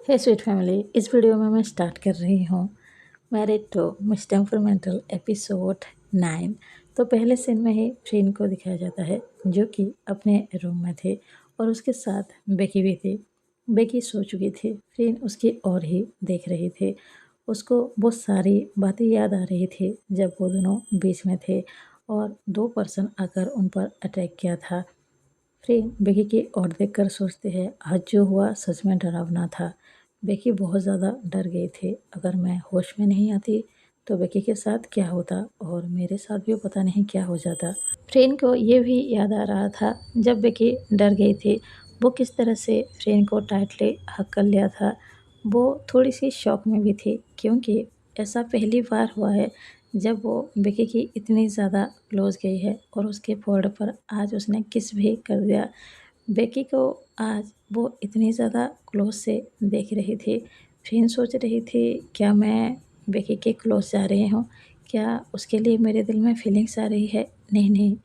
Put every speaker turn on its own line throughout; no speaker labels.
हे sweet family, इस video में मैं स्टार्ट कर रही हूँ married to miss temperamental episode 9। तो पहले सीन में ही फ्रीन को दिखाया जाता है जो कि अपने रूम में थे और उसके साथ बेकी भी थी। बेकी सो चुकी थी, फ्रीन उसकी ओर ही देख रही थी। उसको बहुत सारी बातें याद आ रही थी जब वो दोनों बीच में थे और दो पर्सन आकर उन पर अटैक किया था। फ्रेम बेकी की ओर देखकर सोचते हैं आज जो हुआ सच में डरावना था। बेकी बहुत ज़्यादा डर गई थी। अगर मैं होश में नहीं आती तो बेकी के साथ क्या होता और मेरे साथ भी पता नहीं क्या हो जाता। फ्रेन को ये भी याद आ रहा था जब बेकी डर गई थी वो किस तरह से फ्रेन को टाइटली हक कर लिया था। वो थोड़ी सी शॉक में भी थी क्योंकि ऐसा पहली बार हुआ है जब वो बेकी की इतनी ज़्यादा क्लोज गई है और उसके फोrehead पर आज उसने किस भी कर दिया। बेकी को आज वो इतनी ज़्यादा क्लोज से देख रही थी। फिर सोच रही थी क्या मैं बेकी के क्लोज जा रही हूँ, क्या उसके लिए मेरे दिल में फीलिंग्स आ रही है। नहीं नहीं,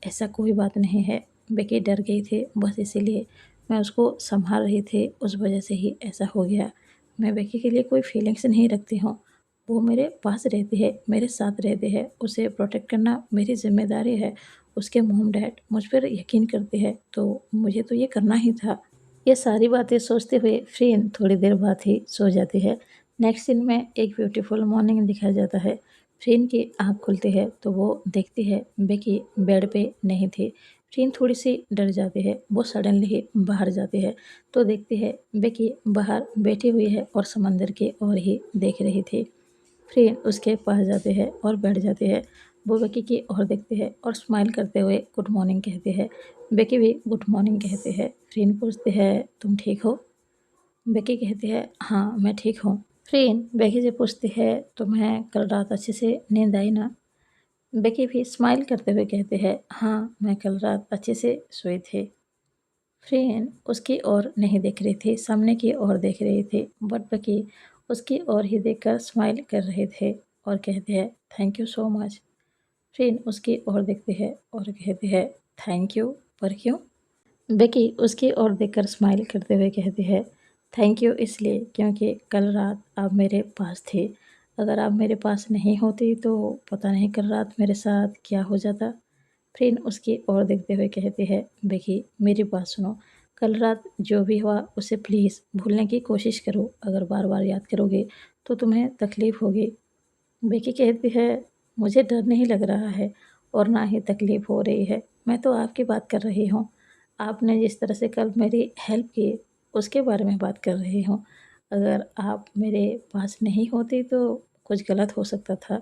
ऐसा कोई बात नहीं है। बेकी डर गई थी बस इसीलिए मैं उसको संभाल रही थी, उस वजह से ही ऐसा हो गया। मैं बेकी के लिए कोई फीलिंग्स नहीं रखती हूँ। वो मेरे पास रहती है, मेरे साथ रहती है, उसे प्रोटेक्ट करना मेरी ज़िम्मेदारी है। उसके मॉम डैड मुझ पर यकीन करते हैं तो मुझे तो ये करना ही था। ये सारी बातें सोचते हुए फ्रीन थोड़ी देर बाद ही सो जाती है। नेक्स्ट सीन में एक ब्यूटीफुल मॉर्निंग दिखाया जाता है। फ्रीन की आँख खुलती है तो वो देखती है बेकी बेड पे नहीं थी। फ्रीन थोड़ी सी डर जाती है, वो सडनली ही बाहर जाती है तो देखती है बेकी बाहर बैठी हुई है और समंदर की ओर ही देख रही थी। फ्रेन उसके पास जाते हैं और बैठ जाते हैं। वो बेकी की ओर देखते हैं और स्माइल करते हुए गुड मॉर्निंग कहते हैं। बेकी भी गुड मॉर्निंग कहते हैं। फ्रेन पूछते हैं तुम ठीक हो? बेकी कहती है हाँ मैं ठीक हूँ। फ्रेन बेकी से पूछती है तुम्हें कल रात अच्छे से नींद आई ना? बेकी भी स्माइल करते हुए कहते हैं हाँ मैं कल रात अच्छे से सोई थी। फ्रेन उसकी ओर नहीं देख रही थी, सामने की ओर देख रही थी बट बेकी उसकी ओर ही देखकर स्माइल कर रहे थे और कहते हैं थैंक यू सो मच। फ्रेन उसकी ओर देखते हैं और कहते हैं थैंक यू, पर क्यों? बेकी उसकी ओर देखकर स्माइल करते हुए कहती है थैंक यू इसलिए क्योंकि कल रात आप मेरे पास थे। अगर आप मेरे पास नहीं होती तो पता नहीं कल रात मेरे साथ क्या हो जाता। फ्रेंड उसकी ओर देखते हुए कहती है बेकी मेरी बात सुनो, कल रात जो भी हुआ उसे प्लीज़ भूलने की कोशिश करो। अगर बार बार याद करोगे तो तुम्हें तकलीफ़ होगी। बेकी कहती है मुझे डर नहीं लग रहा है और ना ही तकलीफ़ हो रही है, मैं तो आपकी बात कर रही हूँ। आपने जिस तरह से कल मेरी हेल्प की उसके बारे में बात कर रही हूँ। अगर आप मेरे पास नहीं होती तो कुछ गलत हो सकता था।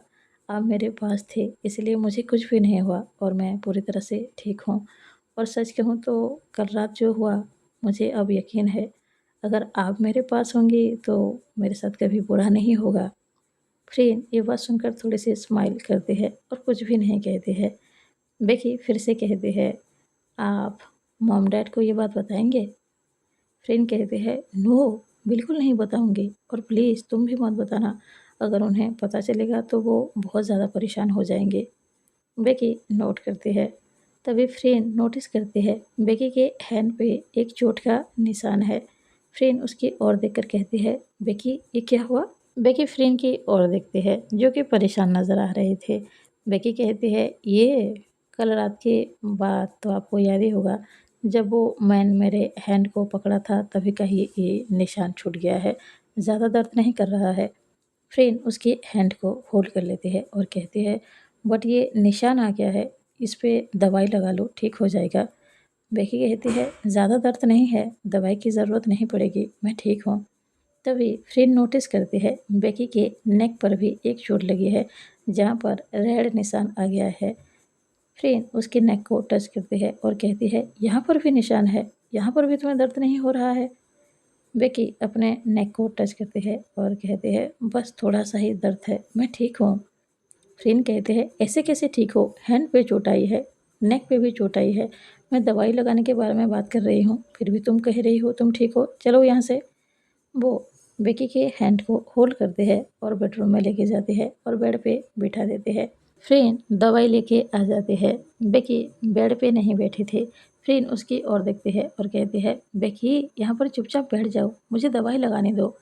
आप मेरे पास थे इसलिए मुझे कुछ भी नहीं हुआ और मैं पूरी तरह से ठीक हूँ। और सच कहूँ तो कल रात जो हुआ मुझे अब यकीन है अगर आप मेरे पास होंगी तो मेरे साथ कभी बुरा नहीं होगा। फ्रेंड ये बात सुनकर थोड़ी सी स्माइल करते हैं और कुछ भी नहीं कहते हैं। बेकी फिर से कहते हैं आप मॉम डैड को ये बात बताएंगे? फ्रेंड कहते हैं नो, बिल्कुल नहीं बताऊंगी और प्लीज़ तुम भी मत बताना। अगर उन्हें पता चलेगा तो वो बहुत ज़्यादा परेशान हो जाएंगे। बेकी नोट करती है। तभी फ्रेंड नोटिस करती है बेकी के हैंड पे एक चोट का निशान है। फ्रेंड उसकी ओर देखकर कहती है बेकी ये क्या हुआ? बेकी फ्रेंड की ओर देखते हैं जो कि परेशान नज़र आ रहे थे। बेकी कहती है ये कल रात की बात तो आपको याद ही होगा, जब वो मैन मेरे हैंड को पकड़ा था तभी का ही ये निशान छूट गया है, ज़्यादा दर्द नहीं कर रहा है। फ्रेंड उसकी हैंड को होल्ड कर लेते हैं और कहते हैं बट ये निशान आ गया है, इस पे दवाई लगा लो ठीक हो जाएगा। बेकी कहती है ज़्यादा दर्द नहीं है, दवाई की ज़रूरत नहीं पड़ेगी, मैं ठीक हूँ। तभी फ्रेंड नोटिस करते हैं बेकी के नेक पर भी एक चोट लगी है जहाँ पर रेड निशान आ गया है। फ्रेंड उसके नेक को टच करते हैं और कहती है यहाँ पर भी निशान है, यहाँ पर भी तुम्हें दर्द नहीं हो रहा है? बेकी अपने नेक को टच करते हैं और कहते हैं बस थोड़ा सा ही दर्द है, मैं ठीक हूँ। फ्रेंड कहते हैं ऐसे कैसे ठीक हो, हैंड पे चोट आई है, नेक पे भी चोट आई है, मैं दवाई लगाने के बारे में बात कर रही हूँ फिर भी तुम कह रही हो तुम ठीक हो, चलो यहाँ से। वो बेकी के हैंड को होल्ड करते हैं और बेडरूम में लेके जाते हैं और बेड पे बिठा देते हैं। फ्रेंड दवाई लेके आ जाते हैं। बेकी बेड पे नहीं बैठी थी, फ्रेंड उसकी ओर देखती है और कहती है, बेकी यहाँ पर चुपचाप बैठ जाओ, मुझे दवाई लगाने दो।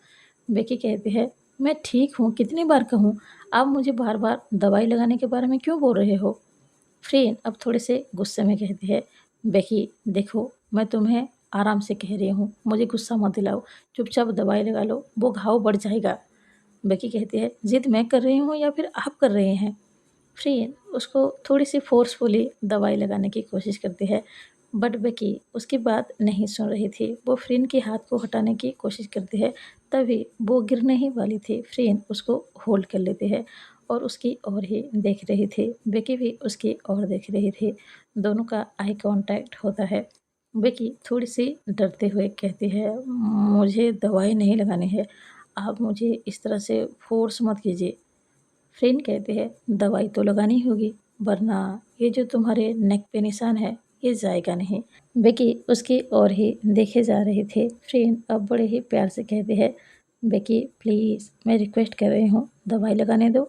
बेकी कहती है, मैं ठीक हूँ, कितनी बार कहूँ, आप मुझे बार बार दवाई लगाने के बारे में क्यों बोल रहे हो। फ्रेंड अब थोड़े से गुस्से में कहती है, बेकी देखो मैं तुम्हें आराम से कह रही हूँ, मुझे गुस्सा मत दिलाओ, चुपचाप दवाई लगा लो, वो घाव बढ़ जाएगा। बेकी कहती है, जिद मैं कर रही हूँ या फिर आप कर रहे हैं। फ्रेंड उसको थोड़ी सी फोर्सफुली दवाई लगाने की कोशिश करती है, बट बेकी उसकी बात नहीं सुन रही थी। वो फ्रेंड के हाथ को हटाने की कोशिश करती है, तभी वो गिरने ही वाली थी। फ्रेंड उसको होल्ड कर लेती है और उसकी ओर ही देख रही थी। बेकी भी उसकी ओर देख रही थी। दोनों का आई कांटेक्ट होता है। बेकी थोड़ी सी डरते हुए कहती है, मुझे दवाई नहीं लगानी है, आप मुझे इस तरह से फोर्स मत कीजिए। फ्रेंड कहते हैं, दवाई तो लगानी होगी, वरना ये जो तुम्हारे नेक पे निशान है ये जाएगा नहीं। बेकी उसकी ओर ही देखे जा रहे थे। फ्रेंड अब बड़े ही प्यार से कहते हैं, बेकी प्लीज़ मैं रिक्वेस्ट कर रही हूँ, दवाई लगाने दो।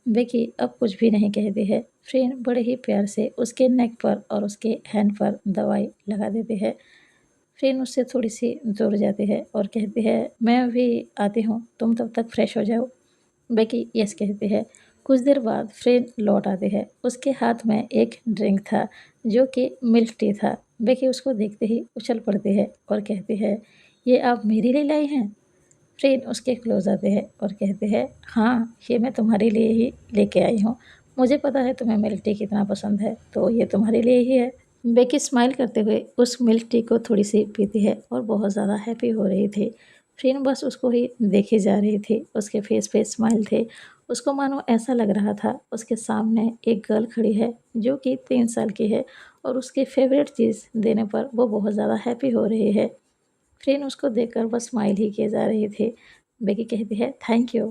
बेकी अब कुछ भी नहीं कहती है। फ्रेंड बड़े ही प्यार से उसके नेक पर और उसके हैंड पर दवाई लगा देते हैं। फ्रेंड उससे थोड़ी सी दूर जाते हैं और कहते हैं, मैं अभी आती हूँ, तुम तब तक फ्रेश हो जाओ। बेकी यस कहती है। कुछ देर बाद फ्रेंड लौट आते हैं। उसके हाथ में एक ड्रिंक था जो कि मिल्क टी था। बेकी उसको देखते ही उछल पड़ती है और कहती है, ये आप मेरे लिए लाई हैं। फ्रेंड उसके क्लोज आते हैं और कहते हैं, हाँ ये मैं तुम्हारे लिए ही लेके आई हूँ, मुझे पता है तुम्हें मिल्क टी कितना पसंद है, तो ये तुम्हारे लिए ही है। बेकी स्माइल करते हुए उस मिल्क टी को थोड़ी सी पीती है और बहुत ज़्यादा हैप्पी हो रही थी। फ्रेंड बस उसको ही देखे जा रही थी। उसके फेस पे स्माइल थे। उसको मानो ऐसा लग रहा था उसके सामने एक गर्ल खड़ी है जो कि 3 साल की है और उसकी फेवरेट चीज़ देने पर वो बहुत ज़्यादा हैप्पी हो रही है। फ्रेंड उसको देखकर बस स्माइल ही किए जा रही थी। बेकी कहती है, थैंक यू।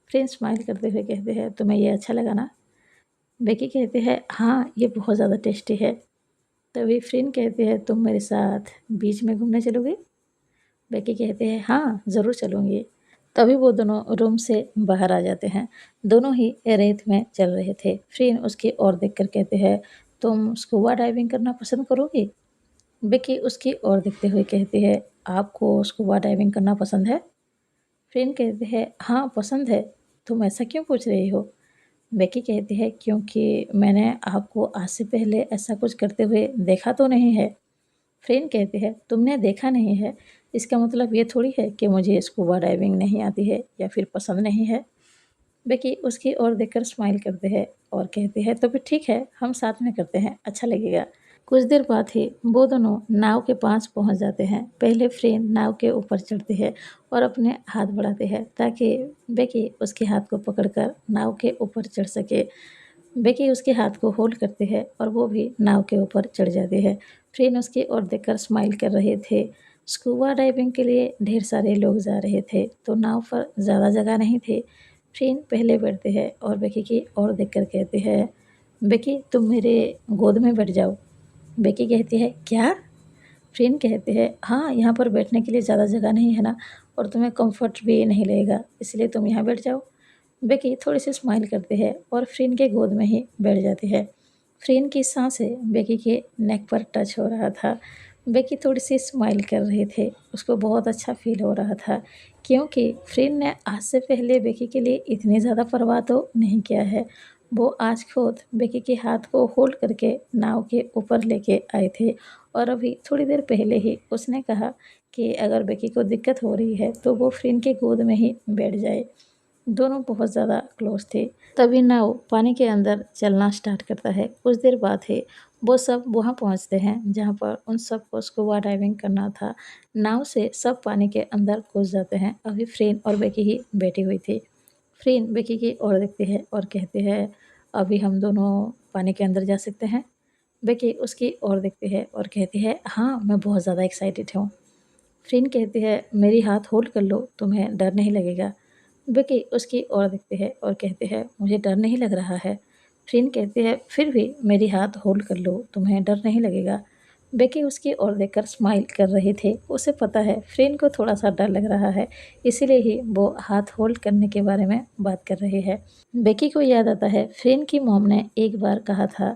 फ्रेंड स्माइल करते हुए कहते हैं, तुम्हें ये अच्छा लगा ना। बेकी कहती है, हाँ ये बहुत ज़्यादा टेस्टी है। तभी फ्रेंड कहते हैं, तुम मेरे साथ बीच में घूमने चलोगे। बेकी कहते हैं, हाँ ज़रूर चलूँगी। तभी वो दोनों रूम से बाहर आ जाते हैं। दोनों ही रेत में चल रहे थे। फ्रेंड उसकी ओर देखकर कहते हैं, तुम स्कूबा डाइविंग करना पसंद करोगी। बेकी उसकी ओर देखते हुए कहती है, आपको स्कूबा डाइविंग करना पसंद है। फ्रेंड कहते हैं, हाँ पसंद है। तुम ऐसा क्यों पूछ रही हो। बेकी कहती है, क्योंकि मैंने आपको आज से पहले ऐसा कुछ करते हुए देखा तो नहीं है। फ्रेंड कहते हैं, तुमने देखा नहीं है, इसका मतलब ये थोड़ी है कि मुझे स्कूबा डाइविंग नहीं आती है या फिर पसंद नहीं है। बेकी उसकी ओर देखकर स्माइल करते हैं और कहते हैं, तो फिर ठीक है, हम साथ में करते हैं, अच्छा लगेगा। कुछ देर बाद ही वो दोनों नाव के पास पहुंच जाते हैं। पहले फ्रेंड नाव के ऊपर चढ़ते हैं और अपने हाथ बढ़ाते हैं ताकि बेकी उसके हाथ को पकड़कर नाव के ऊपर चढ़ सके। बेकी उसके हाथ को होल्ड करते हैं और वो भी नाव के ऊपर चढ़ जाते हैं। फ्रेंड उसकी ओर देखकर स्माइल कर रहे थे। स्कूबा डाइविंग के लिए ढेर सारे लोग जा रहे थे, तो नाव पर ज़्यादा जगह नहीं थी। फ्रेंड पहले बैठते हैं और बेकी की ओर देखकर कहते हैं, बेकी तुम मेरे गोद में बैठ जाओ। बेकी कहती है, क्या। फ्रेंड कहते हैं, हाँ यहाँ पर बैठने के लिए ज़्यादा जगह नहीं है ना, और तुम्हें कंफर्ट भी नहीं लगेगा, इसलिए तुम यहाँ बैठ जाओ। बेकी थोड़ी सी स्माइल करते हैं और फ्रेंड के गोद में ही बैठ जाती है। फ्रेंड की सांसें बेकी के नेक पर टच हो रहा था। बेकी थोड़ी सी स्माइल कर रहे थे। उसको बहुत अच्छा फील हो रहा था क्योंकि फ्रेंड ने आज से पहले बेकी के लिए इतनी ज़्यादा परवाह तो नहीं किया है। वो आज खुद बेकी के हाथ को होल्ड करके नाव के ऊपर लेके आए थे और अभी थोड़ी देर पहले ही उसने कहा कि अगर बेकी को दिक्कत हो रही है तो वो फ्रेंड के गोद में ही बैठ जाए। दोनों बहुत ज़्यादा क्लोज थे। तभी नाव पानी के अंदर चलना स्टार्ट करता है। कुछ देर बाद ही वो सब वहाँ पहुँचते हैं जहाँ पर उन सबको स्कूबा डाइविंग करना था। नाव से सब पानी के अंदर घुस जाते हैं। अभी फ्रेंड और बेकी ही बैठी हुई थी। फ्रेंड बेकी की ओर देखते हैं और कहते हैं, अभी हम दोनों पानी के अंदर जा सकते हैं। बेकी उसकी ओर देखते हैं और कहती है, हाँ मैं बहुत ज़्यादा एक्साइटेड हूँ। फ्रेंड कहती है, मेरी हाथ होल्ड कर लो, तुम्हें डर नहीं लगेगा। बेकी उसकी ओर देखते हैं और कहते हैं, मुझे डर नहीं लग रहा है। फ्रेंड कहती है, फिर भी मेरी हाथ होल्ड कर लो, तुम्हें डर नहीं लगेगा। बेकी उसकी ओर देखकर स्माइल कर रहे थे। उसे पता है फ्रेंड को थोड़ा सा डर लग रहा है, इसीलिए ही वो हाथ होल्ड करने के बारे में बात कर रहे हैं। बेकी को याद आता है फ्रेंड की मॉम ने एक बार कहा था,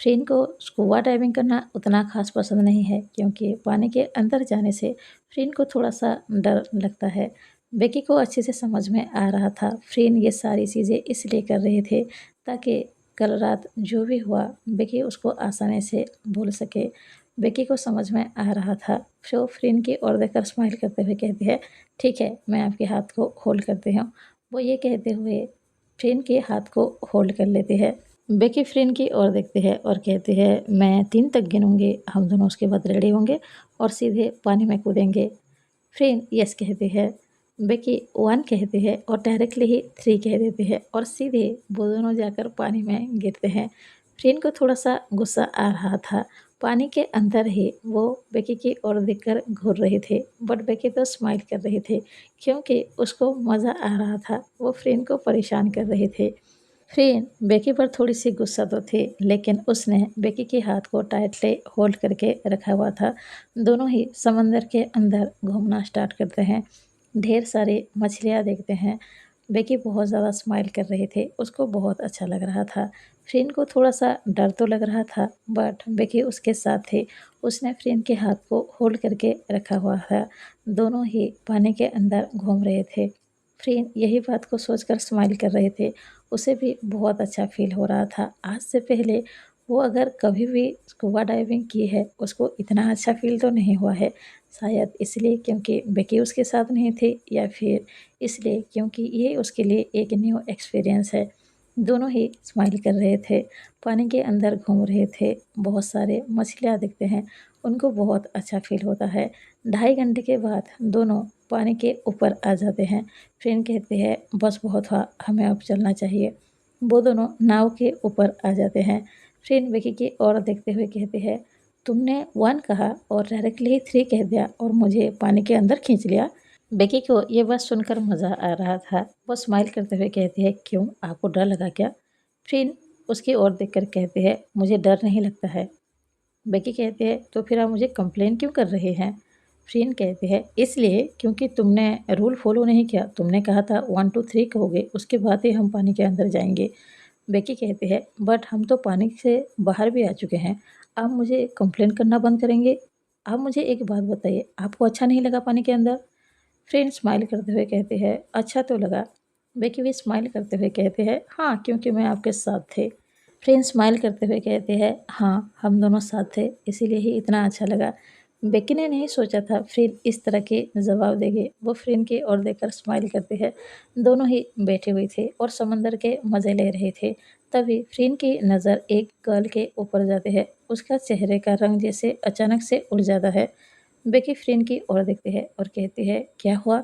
फ्रेन को स्कूबा डाइविंग करना उतना ख़ास पसंद नहीं है क्योंकि पानी के अंदर जाने से फ्रेन को थोड़ा-सा डर लगता है। बेकी को अच्छे से समझ में आ रहा था, फ्रेन ये सारी चीज़ें इसलिए कर रहे थे ताकि कल रात जो भी हुआ बेकी उसको आसानी से भूल सके। बेकी को समझ में आ रहा था, तो फ्रेन की ओर देखकर स्माइल करते हुए कहती है, "ठीक है, मैं आपके हाथ को होल्ड करती हूँ।" वो ये कहते हुए फ्रेन के हाथ को होल्ड कर लेती है। बेकी फ्रेंड की ओर देखती है और कहती है, मैं 3 तक गिनूँगी, हम दोनों उसके बाद रेडी होंगे और सीधे पानी में कूदेंगे। फ्रेंड यस कहती है। बेकी 1 कहती है और डायरेक्टली ही 3 कह देती है और सीधे वो दोनों जाकर पानी में गिरते हैं। फ्रेंड को थोड़ा-सा गुस्सा आ रहा था। पानी के अंदर ही वो बेकी की ओर देखकर घूर रहे थे, बट बेकी तो स्माइल कर रहे थे क्योंकि उसको मज़ा आ रहा था, वो फ्रेंड को परेशान कर रहे थे। फ्रेन बेकी पर थोड़ी-सी गुस्सा तो थी, लेकिन उसने बेकी के हाथ को टाइटली होल्ड करके रखा हुआ था। दोनों ही समंदर के अंदर घूमना स्टार्ट करते हैं। ढेर सारी मछलियाँ देखते हैं। बेकी बहुत ज़्यादा स्माइल कर रहे थे, उसको बहुत अच्छा लग रहा था। फ्रेन को थोड़ा-सा डर तो लग रहा था, बट बेकी उसके साथ थे। उसने फ्रेन के हाथ को होल्ड करके रखा हुआ था। दोनों ही पानी के अंदर घूम रहे थे। फ्रेन यही बात को सोचकर स्माइल कर रहे थे। उसे भी बहुत अच्छा फ़ील हो रहा था। आज से पहले वो अगर कभी भी स्कूबा डाइविंग की है, उसको इतना अच्छा फ़ील तो नहीं हुआ है। शायद इसलिए क्योंकि बेकी उसके साथ नहीं थी या फिर इसलिए क्योंकि ये उसके लिए एक न्यू एक्सपीरियंस है। दोनों ही स्माइल कर रहे थे, पानी के अंदर घूम रहे थे, बहुत सारे मछलियाँ दिखते हैं, उनको बहुत अच्छा फ़ील होता है। 2.5 घंटे के बाद दोनों पानी के ऊपर आ जाते हैं। फ्रेंड कहती है, बस बहुत हुआ, हमें अब चलना चाहिए। वो दोनों नाव के ऊपर आ जाते हैं। फ्रेंड बेकी की ओर देखते हुए कहती है, तुमने 1 कहा और डायरेक्टली 3 कह दिया और मुझे पानी के अंदर खींच लिया। बेकी को ये बात सुनकर मज़ा आ रहा था। वो स्माइल करते हुए कहती है, क्यों, आपको डर लगा क्या? फ्रेंड उसकी ओर देखकर कहती है, मुझे डर नहीं लगता है। बेकी कहती है, तो फिर आप मुझे कंप्लेन क्यों कर रहे हैं? फ्रेंड कहती है, इसलिए क्योंकि तुमने रूल फॉलो नहीं किया। तुमने कहा था 1 2 3 कहोगे, उसके बाद ही हम पानी के अंदर जाएंगे। बेकी कहती है, बट हम तो पानी से बाहर भी आ चुके हैं। आप मुझे कंप्लेन करना बंद करेंगे? आप मुझे एक बात बताइए, आपको अच्छा नहीं लगा पानी के अंदर? फ्रेंड स्माइल करते हुए कहते हैं, अच्छा तो लगा। बेकी भी स्माइल करते हुए कहते हैं, हाँ, क्योंकि मैं आपके साथ थे। फ्रेंड स्माइल करते हुए कहते हैं, हाँ, हम दोनों साथ थे, इसीलिए ही इतना अच्छा लगा। बेकी ने नहीं सोचा था फ्रेंड इस तरह के जवाब देंगे। वो फ्रेंड की ओर देखकर स्माइल करते हैं। दोनों ही बैठे हुए थे और समंदर के मज़े ले रहे थे। तभी फ्रेंड की नज़र एक गर्ल के ऊपर जाते हैं। उसका चेहरे का रंग जैसे अचानक से उड़ जाता है। बेकी फ्रेंड की ओर देखती है और कहती है, क्या हुआ?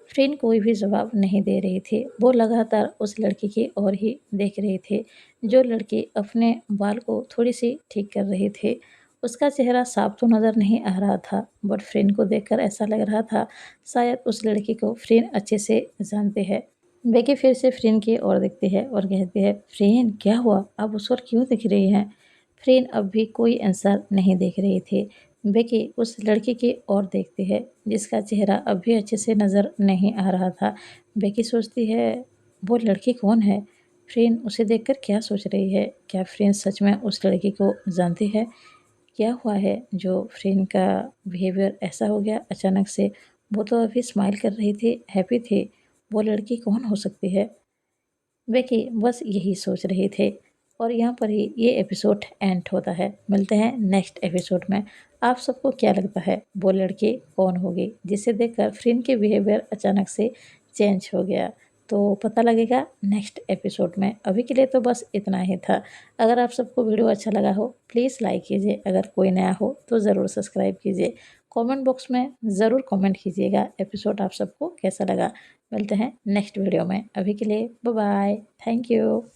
फ्रेंड कोई भी जवाब नहीं दे रही थी। वो लगातार उस लड़की की ओर ही देख रहे थे, जो लड़की अपने बाल को थोड़ी-सी ठीक कर रही थी। उसका चेहरा साफ तो नज़र नहीं आ रहा था, बट फ्रेंड को देखकर ऐसा लग रहा था, शायद उस लड़की को फ्रेंड अच्छे से जानते हैं। बेकी फिर से फ्रेंड की ओर देखती है और कहती है, फ्रेंड क्या हुआ? आप उस ओर क्यों देख रही हैं? फ्रेंड अब भी कोई आंसर नहीं देख रही थी। बेकी उस लड़की की ओर देखती है, जिसका चेहरा अब भी अच्छे से नज़र नहीं आ रहा था। बेकी सोचती है, वो लड़की कौन है? फ्रेंड उसे देखकर क्या सोच रही है? क्या फ्रेंड सच में उस लड़की को जानती है? क्या हुआ है जो फ्रेंड का बिहेवियर ऐसा हो गया अचानक से? वो तो अभी स्माइल कर रही थी, हैप्पी थी। वो लड़की कौन हो सकती है? बेकी बस यही सोच रहे थे और यहाँ पर ही ये एपिसोड एंड होता है। मिलते हैं नेक्स्ट एपिसोड में। आप सबको क्या लगता है वो लड़की कौन होगी जिसे देखकर फ्रेंड के बिहेवियर अचानक से चेंज हो गया? तो पता लगेगा नेक्स्ट एपिसोड में। अभी के लिए तो बस इतना ही था। अगर आप सबको वीडियो अच्छा लगा हो प्लीज़ लाइक कीजिए, अगर कोई नया हो तो ज़रूर सब्सक्राइब कीजिए। कमेंट बॉक्स में ज़रूर कमेंट कीजिएगा एपिसोड आप सबको कैसा लगा। मिलते हैं नेक्स्ट वीडियो में। अभी के लिए बाय बाय। Thank you.